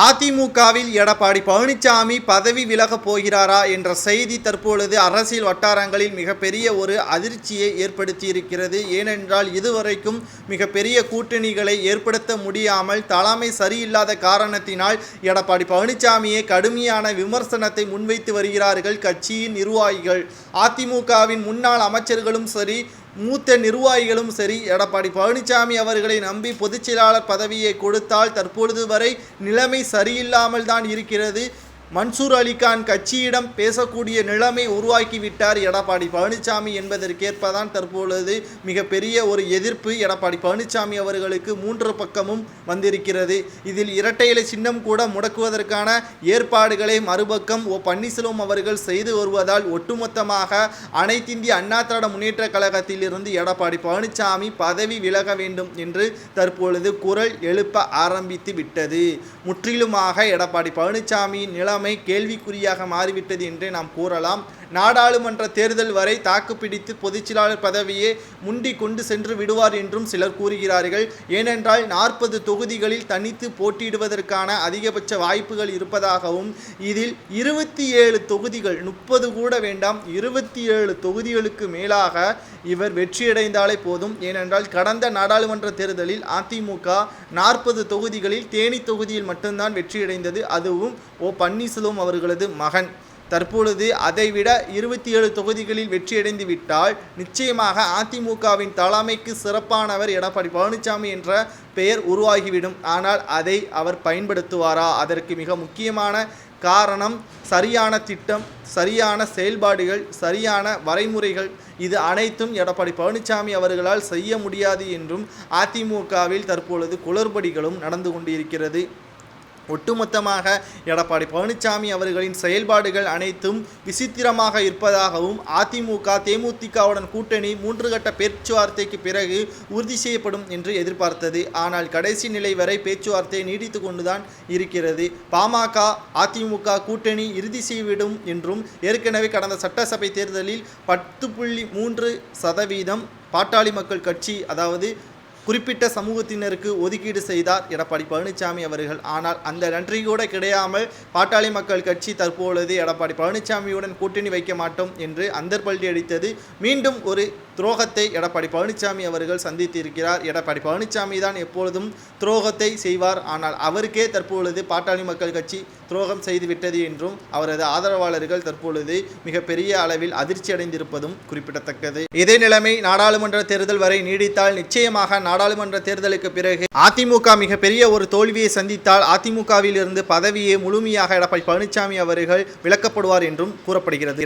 அதிமுகவில் எடப்பாடி பழனிசாமி பதவி விலகப் போகிறாரா என்ற செய்தி தற்பொழுது அரசியல் வட்டாரங்களில் மிகப்பெரிய ஒரு அதிர்ச்சியை ஏற்படுத்தியிருக்கிறது. ஏனென்றால் இதுவரைக்கும் மிகப்பெரிய கூட்டணிகளை ஏற்படுத்த முடியாமல் தலைமை சரியில்லாத காரணத்தினால் எடப்பாடி பழனிசாமியை கடுமையான விமர்சனத்தை முன்வைத்து வருகிறார்கள் கட்சியின் நிர்வாகிகள். அதிமுகவின் முன்னாள் அமைச்சர்களும் சரி, மூத்த நிர்வாகிகளும் சரி, எடப்பாடி பழனிசாமி அவர்களை நம்பி பொதுச் செயலாளர் பதவியை கொடுத்தால் தற்பொழுது வரை நிலைமை சரியில்லாமல் தான் இருக்கிறது. மன்சூர் அலிகான் கட்சியிடம் பேசக்கூடிய நிலைமை உருவாக்கிவிட்டார் எடப்பாடி பழனிசாமி என்பதற்கேற்பதான் தற்பொழுது மிகப்பெரிய ஒரு எதிர்ப்பு எடப்பாடி பழனிசாமி அவர்களுக்கு மூன்று பக்கமும் வந்திருக்கிறது. இதில் இரட்டை இலை சின்னம் கூட முடக்குவதற்கான ஏற்பாடுகளை மறுபக்கம் பன்னீர்செல்வம் அவர்கள் செய்து வருவதால் ஒட்டுமொத்தமாக அனைத்திந்திய அண்ணா திராவிட முன்னேற்ற கழகத்தில் இருந்து எடப்பாடி பழனிசாமி பதவி விலக வேண்டும் என்று தற்பொழுது குரல் எழுப்ப ஆரம்பித்து விட்டது. முற்றிலுமாக எடப்பாடி பழனிசாமியின் நிலைமை கேள்விக்குறியாக மாறிவிட்டது என்றே நாம் கூறலாம். நாடாளுமன்ற தேர்தல் வரை தாக்குப்பிடித்து பொதுச் செயலாளர் பதவியை முண்டி கொண்டு சென்று விடுவார் என்றும் சிலர் கூறுகிறார்கள். ஏனென்றால் 40 தொகுதிகளில் தனித்து போட்டியிடுவதற்கான அதிகபட்ச வாய்ப்புகள் இருப்பதாகவும், இதில் 27 தொகுதிகள், 30 கூட வேண்டாம், 27 தொகுதிகளுக்கு மேலாக இவர் வெற்றியடைந்தாலே போதும். ஏனென்றால் கடந்த நாடாளுமன்ற தேர்தலில் அதிமுக 40 தொகுதிகளில் தேனி தொகுதியில் மட்டும்தான் வெற்றியடைந்தது. அதுவும் பன்னீர்செல்வம் அவர்களது மகன். தற்பொழுது அதைவிட 27 தொகுதிகளில் வெற்றியடைந்து விட்டால் நிச்சயமாக அதிமுகவின் தலைமைக்கு சிறப்பானவர் எடப்பாடி பழனிசாமி என்ற பெயர் உருவாகிவிடும். ஆனால் அதை அவர் பயன்படுத்துவாரா? அதற்கு மிக முக்கியமான காரணம் சரியான திட்டம், சரியான செயல்பாடுகள், சரியான வரைமுறைகள். இது அனைத்தும் எடப்பாடி பழனிசாமி அவர்களால் செய்ய முடியாது என்றும் அதிமுகவில் தற்பொழுது குளறுபடிகளும் நடந்து கொண்டிருக்கிறது. ஒட்டுமொத்தமாக எடப்பாடி பழனிசாமி அவர்களின் செயல்பாடுகள் அனைத்தும் விசித்திரமாக இருப்பதாகவும், அதிமுக தேமுதிகவுடன் கூட்டணி 3 கட்ட பேச்சுவார்த்தைக்கு பிறகு உறுதி செய்யப்படும் என்று எதிர்பார்த்தது. ஆனால் கடைசி நிலை வரை பேச்சுவார்த்தை நீடித்து கொண்டுதான் இருக்கிறது. பாமக அதிமுக கூட்டணி இறுதி செய்துவிடும் என்றும், ஏற்கனவே கடந்த சட்டசபை தேர்தலில் 10.3% பாட்டாளி மக்கள் கட்சி, அதாவது குறிப்பிட்ட சமூகத்தினருக்கு ஒதுக்கீடு செய்தார் எடப்பாடி பழனிசாமி அவர்கள். ஆனால் அந்த நன்றி கூட கிடையாமல் பாட்டாளி மக்கள் கட்சி தற்பொழுது எடப்பாடி பழனிசாமியுடன் கூட்டணி வைக்க மாட்டோம் என்று அந்தர்பல்டி அடித்தது. மீண்டும் ஒரு துரோகத்தை எடப்பாடி பழனிசாமி அவர்கள் சந்தித்திருக்கிறார். எடப்பாடி பழனிசாமி தான் எப்பொழுதும் துரோகத்தை செய்வார். ஆனால் அவருக்கே தற்பொழுது பாட்டாளி மக்கள் கட்சி துரோகம் செய்துவிட்டது என்றும் அவரது ஆதரவாளர்கள் தற்பொழுது மிகப்பெரிய அளவில் அதிர்ச்சி அடைந்திருப்பதும் குறிப்பிடத்தக்கது. இதே நிலைமை நாடாளுமன்ற தேர்தல் வரை நீடித்தால் நிச்சயமாக நாடாளுமன்ற தேர்தலுக்கு பிறகு அதிமுக மிகப்பெரிய ஒரு தோல்வியை சந்தித்தால் அதிமுகவில் இருந்து பதவியை முழுமையாக எடப்பாடி பழனிசாமி அவர்கள் விலக்கப்படுவார் என்றும் கூறப்படுகிறது.